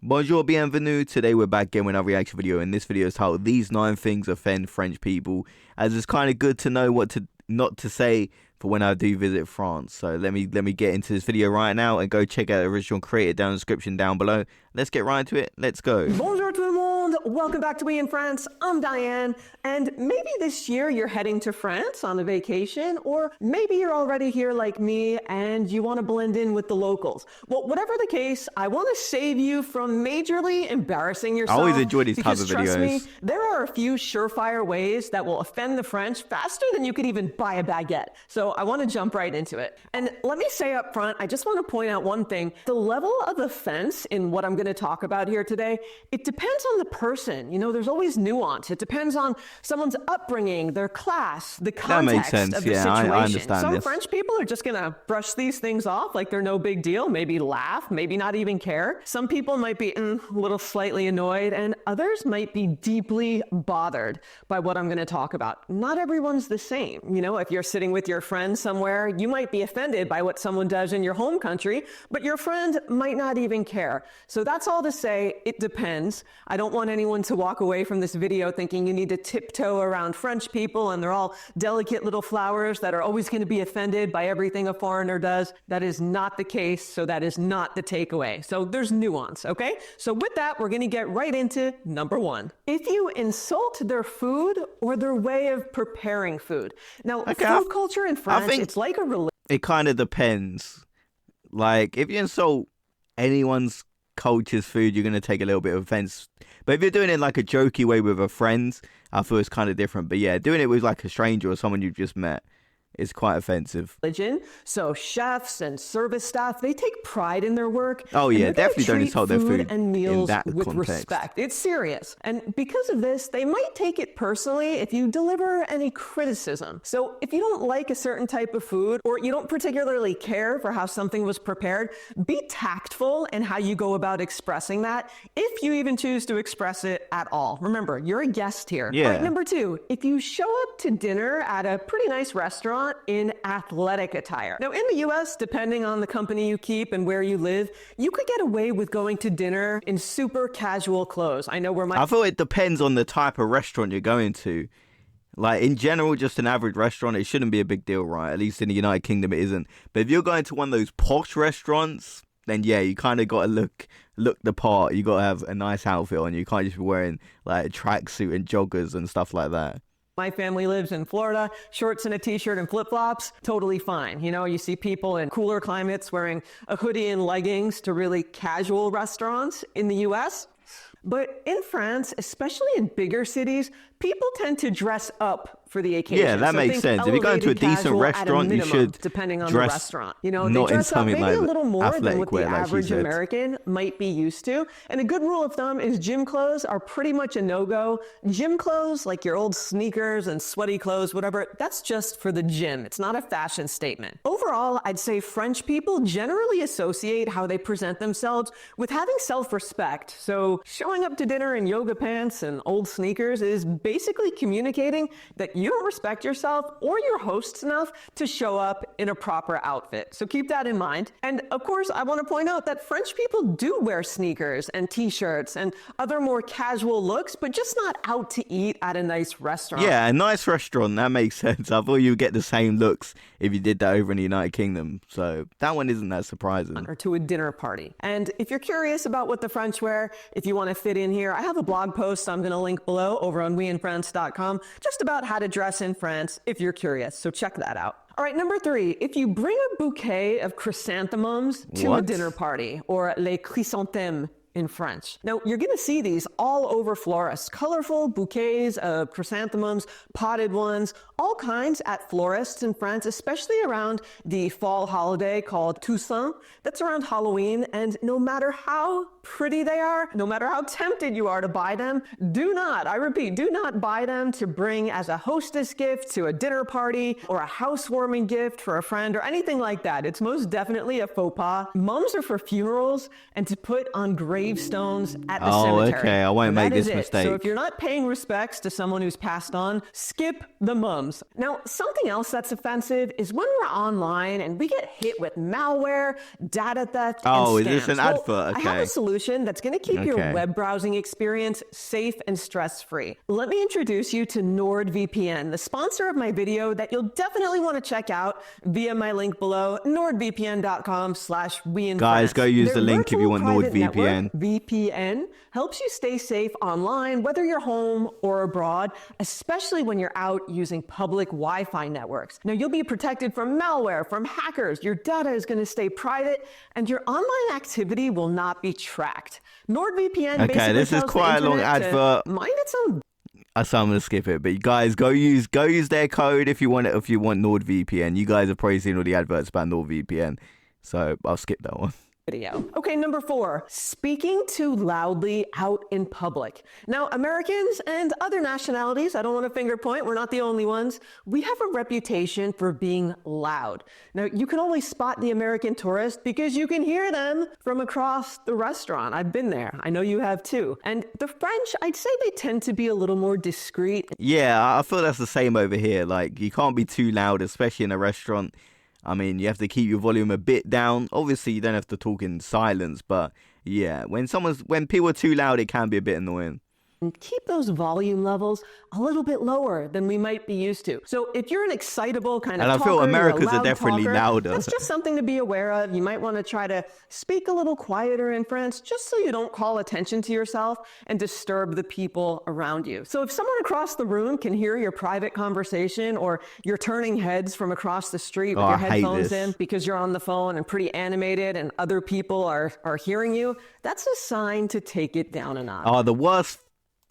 Bonjour, bienvenue. Today we're back again with another reaction video, and this video is titled "These 9 Things Offend French People," as it's kind of good to know what to not to say for when I do visit France. So let me get into this video right now and go check out the original creator down in the description down below. Let's get right into it. Let's go. Bonjour tout le monde. Welcome back to We in France. I'm Diane, and maybe this year you're heading to France on a vacation, or maybe you're already here like me and you want to blend in with the locals. Well, whatever the case, I want to save you from majorly embarrassing yourself. I always enjoy these type of trust videos. Me, there are a few surefire ways that will offend the French faster than you could even buy a baguette. So I want to jump right into it. And let me say up front, I just want to point out one thing. The level of offense in what I'm going to talk about here today, it depends on the person. You know, there's always nuance. It depends on someone's upbringing, their class, the context of the situation. I understand Some this. French people are just going to brush these things off like they're no big deal, maybe laugh, maybe not even care. Some people might be a little slightly annoyed, and others might be deeply bothered by what I'm going to talk about. Not everyone's the same. You know, if you're sitting with your friend somewhere, you might be offended by what someone does in your home country, but your friend might not even care. So that's all to say, it depends. I don't want anyone to walk away from this video thinking you need to tiptoe around French people and they're all delicate little flowers that are always going to be offended by everything a foreigner does. That is not the case, so that is not the takeaway. So there's nuance, okay? So with that, we're going to get right into number 1. If you insult their food or their way of preparing food. Now, food culture in France, it's like a religion. It kind of depends. Like, if you insult anyone's culture's food, you're going to take a little bit of offense. But if you're doing it like a jokey way with a friend, I feel it's kind of different. But yeah, doing it with like a stranger or someone you've just met, it's quite offensive. So chefs and service staff, they take pride in their work. Oh yeah, definitely don't insult their food and meals in that with context. Respect. It's serious. And because of this, they might take it personally if you deliver any criticism. So if you don't like a certain type of food, or you don't particularly care for how something was prepared, be tactful in how you go about expressing that, if you even choose to express it at all. Remember, you're a guest here. Yeah. All right, number 2, if you show up to dinner at a pretty nice restaurant in athletic attire. Now, in the US, depending on the company you keep and where you live, you could get away with going to dinner in super casual clothes. I know where I feel it depends on the type of restaurant you're going to. Like, in general, just an average restaurant, it shouldn't be a big deal, right? At least in the United Kingdom, it isn't. But if you're going to one of those posh restaurants, then yeah, you kind of got to look the part. You got to have a nice outfit on. You can't just be wearing like a tracksuit and joggers and stuff like that. My family lives in Florida, shorts and a t-shirt and flip-flops, totally fine. You know, you see people in cooler climates wearing a hoodie and leggings to really casual restaurants in the US. But in France, especially in bigger cities, people tend to dress up for the occasion. Yeah, that makes sense. If you're going to a decent restaurant, you should depending on the dress restaurant. You know, not they dress in something up maybe like a little more than what the athletic wear, like average she said. American might be used to. And a good rule of thumb is gym clothes are pretty much a no-go. Gym clothes, like your old sneakers and sweaty clothes, whatever, that's just for the gym. It's not a fashion statement. Overall, I'd say French people generally associate how they present themselves with having self-respect. So showing up to dinner in yoga pants and old sneakers is basically communicating that you don't respect yourself or your hosts enough to show up in a proper outfit. So keep that in mind. And of course, I want to point out that French people do wear sneakers and t-shirts and other more casual looks, but just not out to eat at a nice restaurant. Yeah, a nice restaurant, that makes sense. I thought you would get the same looks if you did that over in the United Kingdom. So that one isn't that surprising. Or to a dinner party. And if you're curious about what the French wear, if you want to fit in here, I have a blog post I'm going to link below over on weinfrance.com just about how to dress in France if you're curious. So check that out. All right, number 3, if you bring a bouquet of chrysanthemums to a dinner party, or les chrysanthèmes in French. Now, you're going to see these all over florists. Colorful bouquets of chrysanthemums, potted ones, all kinds at florists in France, especially around the fall holiday called Toussaint. That's around Halloween, and no matter how pretty they are, no matter how tempted you are to buy them, do not, I repeat, do not buy them to bring as a hostess gift to a dinner party or a housewarming gift for a friend or anything like that. It's most definitely a faux pas. Mums are for funerals and to put on gravestones at the cemetery. Okay, I won't make this mistake. So if you're not paying respects to someone who's passed on, skip the mums. Now, something else that's offensive is when we're online and we get hit with malware, data theft, and scams. Is this an advert? Okay. I have a solution solution that's going to keep your web browsing experience safe and stress-free. Let me introduce you to NordVPN, the sponsor of my video that you'll definitely want to check out via my link below, nordvpn.com/weinfrance. Guys, go use the link if you want NordVPN. VPN helps you stay safe online, whether you're home or abroad, especially when you're out using public Wi-Fi networks. Now, you'll be protected from malware, from hackers. Your data is going to stay private, and your online activity will not be tracked. NordVPN basically this is quite a long advert. Mind its own. So I'm gonna skip it, but you guys go use their code if you want NordVPN. You guys have probably seen all the adverts about NordVPN, so I'll skip that one. Video. Okay, number 4, speaking too loudly out in public. Now, Americans and other nationalities, I don't want to finger point, we're not the only ones, we have a reputation for being loud. Now, you can always spot the American tourist because you can hear them from across the restaurant. I've been there. I know you have too. And the French, I'd say they tend to be a little more discreet. Yeah, I feel that's the same over here. Like, you can't be too loud, especially in a restaurant. I mean, you have to keep your volume a bit down. Obviously, you don't have to talk in silence, but yeah, when people are too loud, it can be a bit annoying. And keep those volume levels a little bit lower than we might be used to. So if you're an excitable kind of talker, and I feel Americans are definitely louder. That's just something to be aware of. You might want to try to speak a little quieter in French, just so you don't call attention to yourself and disturb the people around you. So if someone across the room can hear your private conversation, or you're turning heads from across the street with your headphones in because you're on the phone and pretty animated and other people are hearing you, that's a sign to take it down a notch. The worst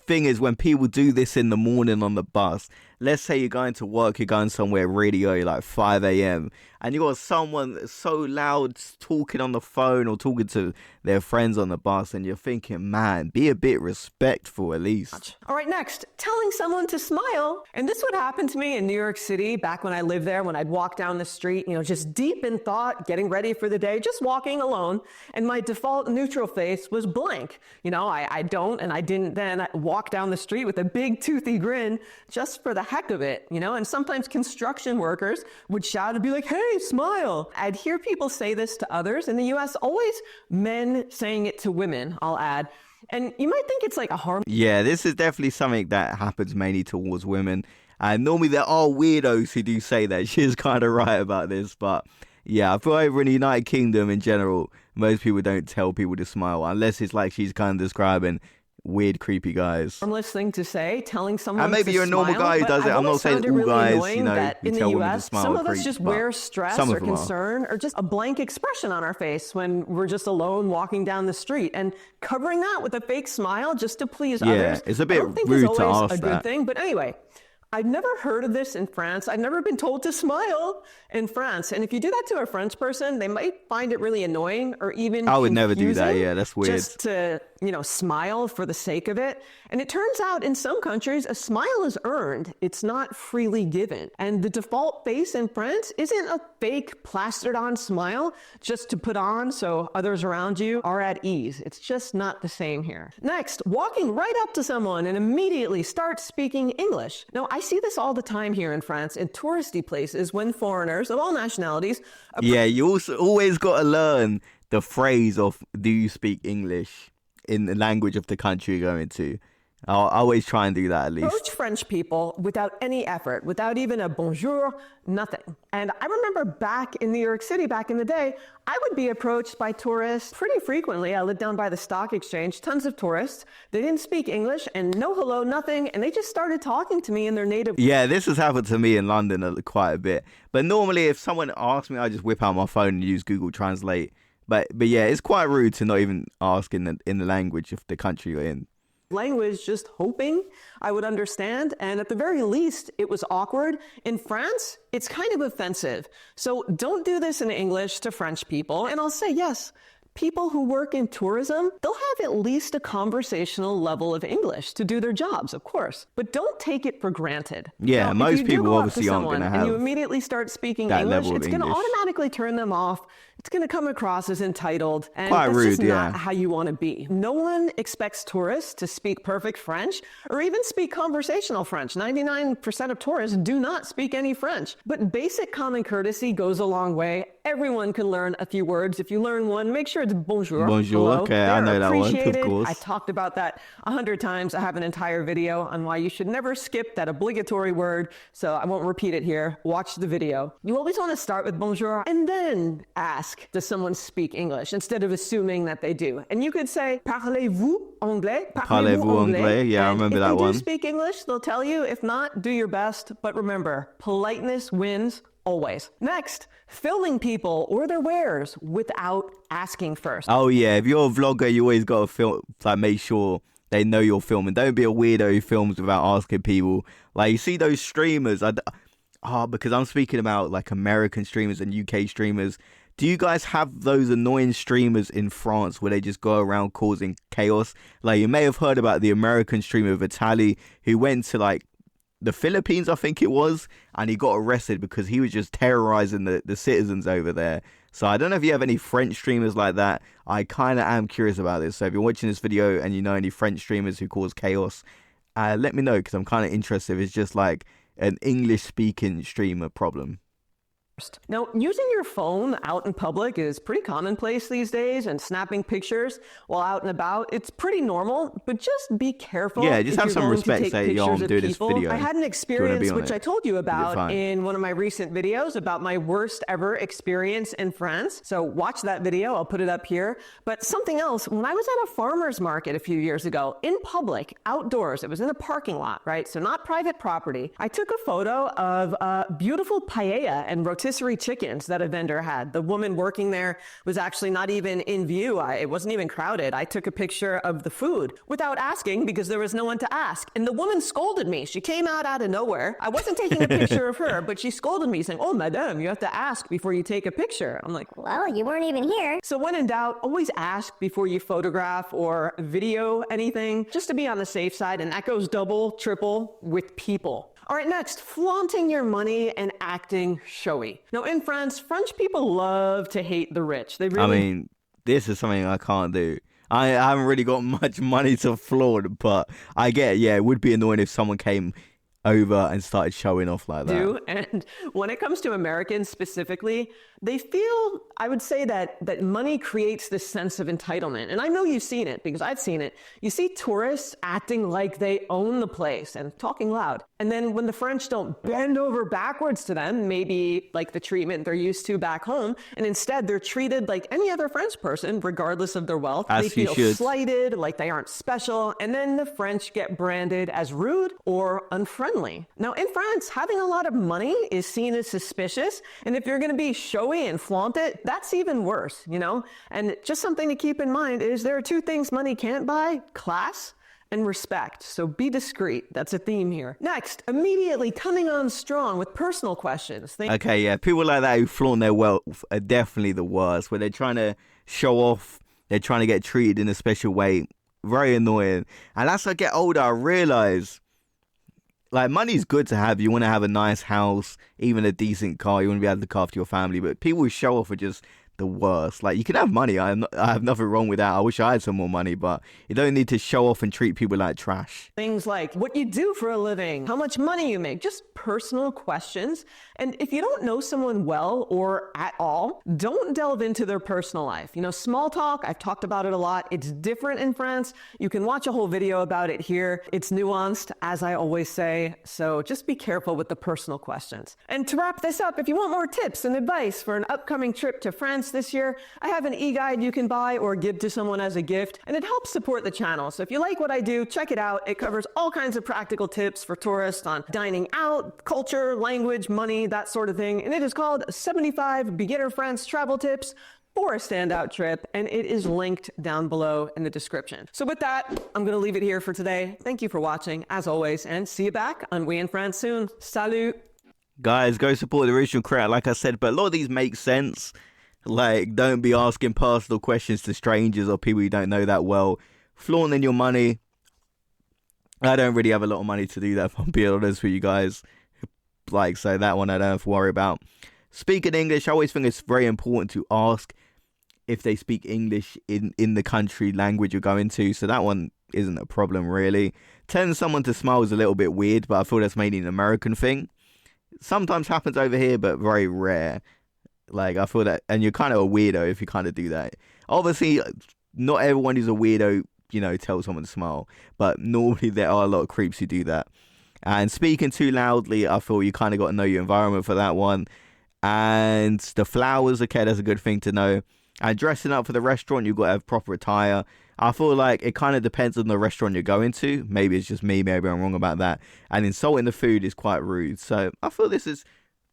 thing is when people do this in the morning on the bus. Let's say you're going to work, you're going somewhere really early, like 5 a.m. and you got someone so loud talking on the phone or talking to their friends on the bus, and you're thinking, man, be a bit respectful at least. All right, next, telling someone to smile. And this would happen to me in New York City back when I lived there, when I'd walk down the street, just deep in thought, getting ready for the day, just walking alone. And my default neutral face was blank. I don't and I didn't then walk down the street with a big toothy grin just for the heck of it, and sometimes construction workers would shout and be like, hey, smile. I'd hear people say this to others in the US, always men saying it to women, I'll add. And you might think it's like a harm. Yeah, this is definitely something that happens mainly towards women. And normally there are weirdos who do say that. She's kind of right about this, but yeah, I feel over in the United Kingdom in general, most people don't tell people to smile unless it's like she's kind of describing weird, creepy guys. Harmless thing to say, telling someone and maybe to you're a normal smile, guy who does it. I'm not saying all really guys, that you in tell the women to US, smile. some of us just wear stress or concern or just a blank expression on our face when we're just alone walking down the street, and covering that with a fake smile just to please others. It's a bit I don't think rude is to always ask a good that. thing. But anyway, I've never heard of this in France. I've never been told to smile in France. And if you do that to a French person, they might find it really annoying or even I would never do that. Yeah, that's weird. Just to, smile for the sake of it. And it turns out in some countries, a smile is earned. It's not freely given. And the default face in France isn't a fake plastered on smile just to put on so others around you are at ease. It's just not the same here. Next, walking right up to someone and immediately start speaking English. Now, I see this all the time here in France in touristy places when foreigners of all nationalities. Yeah, you also always got to learn the phrase of, do you speak English, in the language of the country you're going to. I'll always try and do that at least. Approach French people without any effort, without even a bonjour, nothing. And I remember back in New York City, back in the day, I would be approached by tourists pretty frequently. I lived down by the stock exchange, tons of tourists. They didn't speak English and no hello, nothing. And they just started talking to me in their native. Yeah, this has happened to me in London quite a bit. But normally if someone asks me, I just whip out my phone and use Google Translate. But yeah, it's quite rude to not even ask in the language of the country you're in. Language, just hoping I would understand. And at the very least, it was awkward. In France, it's kind of offensive. So don't do this in English to French people. And I'll say, yes, people who work in tourism, they'll have at least a conversational level of English to do their jobs, of course. But don't take it for granted. Yeah, now, most people obviously aren't going to have and you immediately start speaking that English, level of it's going to English. automatically turn them off it's going to come across as entitled, and Quite that's rude, just yeah. not how you want to be. No one expects tourists to speak perfect French or even speak conversational French. 99% of tourists do not speak any French. But basic common courtesy goes a long way. Everyone can learn a few words. If you learn one, make sure it's bonjour. Bonjour. Hello. Okay, They I are know that one, of appreciated. course. I talked about that 100 times. I have an entire video on why you should never skip that obligatory word, so I won't repeat it here. Watch the video. You always want to start with bonjour and then ask, does someone speak English, instead of assuming that they do. And you could say, parlez-vous anglais? Parlez-vous anglais? Yeah, I And remember if that they one. do speak English, they'll tell you. If not, do your best. But remember, politeness wins always. Next, filming people or their wares without asking first. Oh yeah, if you're a vlogger, you always gotta film. Like, make sure they know you're filming. Don't be a weirdo who films without asking people. Like, you see those streamers. Because I'm speaking about like American streamers and UK streamers. Do you guys have those annoying streamers in France where they just go around causing chaos? Like, you may have heard about the American streamer Vitaly who went to like the Philippines, I think it was, and he got arrested because he was just terrorizing the citizens over there. So I don't know if you have any French streamers like that. I kind of am curious about this. So if you're watching this video and you know any French streamers who cause chaos, let me know, because I'm kind of interested if it's just like an English speaking streamer problem. Now, using your phone out in public is pretty commonplace these days, and snapping pictures while out and about, it's pretty normal, but just be careful. Yeah, just if have you're some going respect, to take say, yo, I'm pictures of doing this people. video. I had an Do you wanna be experience on which it? I told you You're about fine. in one of my recent videos about my worst ever experience in France. So watch that video, I'll put it up here. But something else, when I was at a farmer's market a few years ago, in public, outdoors, it was in a parking lot, right? So not private property. I took a photo of beautiful paella and rotisserie chickens that a vendor had. The woman working there was actually not even in view. It wasn't even crowded. I took a picture of the food without asking because there was no one to ask. And the woman scolded me. She came out of nowhere. I wasn't taking a picture of her, but she scolded me saying, "Oh, madame, you have to ask before you take a picture." I'm like, Well, you weren't even here. so when in doubt, always ask before you photograph or video anything, just to be on the safe side. And that goes double, triple with people. All right, next, flaunting your money and acting showy. Now, in France, French people love to hate the rich. They really I mean, this is something I can't do. I haven't really got much money to flaunt, but I get, yeah, it would be annoying if someone came over and started showing off like that. do. And when it comes to Americans specifically, they feel, I would say that money creates this sense of entitlement. And I know you've seen it because I've seen it. You see tourists acting like they own the place and talking loud. And then when the French don't bend over backwards to them, maybe like the treatment they're used to back home, and instead they're treated like any other French person, regardless of their wealth. As they you feel should. slighted, like they aren't special, and then the French get branded as rude or unfriendly. Now, in France, having a lot of money is seen as suspicious, and if you're going to be showy and flaunt it, that's even worse, you know? And just something to keep in mind is there are two things money can't buy: class and respect. So be discreet. That's a theme here. Next, immediately coming on strong with personal questions. Okay, yeah, people like that who flaunt their wealth are definitely the worst, where they're trying to show off, they're trying to get treated in a special way. Very annoying. And as I get older, I realize, like, money's good to have. You want to have a nice house, even a decent car. You want to be able to look after your family. But people who show off are just the worst. Like, you can have money. I have nothing wrong with that. I wish I had some more money, but you don't need to show off and treat people like trash. Things like what you do for a living, how much money you make, just personal questions. And if you don't know someone well or at all, don't delve into their personal life. You know, small talk, I've talked about it a lot. It's different in France. You can watch a whole video about it here. It's nuanced, as I always say. So just be careful with the personal questions. And to wrap this up, if you want more tips and advice for an upcoming trip to France this year, I have an e-guide you can buy or give to someone as a gift, and it helps support the channel. So if you like what I do, check it out. It covers all kinds of practical tips for tourists on dining out, culture, language, money, that sort of thing. And it is called 75 Beginner France Travel Tips for a Standout Trip, and it is linked down below in the description. So with that, I'm going to leave it here for today. Thank you for watching, as always, and see you back on We in France soon. Salut! Guys, go support the original creator, like I said, but a lot of these make sense. Like, don't be asking personal questions to strangers or people you don't know that well. Flaunting your money. I don't really have a lot of money to do that, if I'm being honest with you guys. Like, so that one I don't have to worry about. Speaking English, I always think it's very important to ask if they speak English in the country language you're going to. So that one isn't a problem, really. Telling someone to smile is a little bit weird, but I feel that's mainly an American thing. Sometimes happens over here, but very rare. Like, I feel that, and you're kind of a weirdo if you kind of do that. Obviously, not everyone who's a weirdo, tells someone to smile, but normally there are a lot of creeps who do that. And speaking too loudly, I feel you kind of got to know your environment for that one. And the flowers, okay, that's a good thing to know. And dressing up for the restaurant, you've got to have proper attire. I feel like it kind of depends on the restaurant you're going to. Maybe it's just me, maybe I'm wrong about that. And insulting the food is quite rude. So I feel this is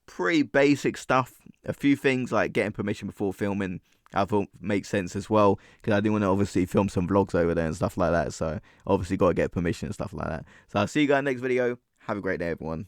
pretty basic stuff. A few things like getting permission before filming, I thought makes sense as well, because I do want to obviously film some vlogs over there and stuff like that. So obviously got to get permission and stuff like that. So I'll see you guys next video. Have a great day, everyone.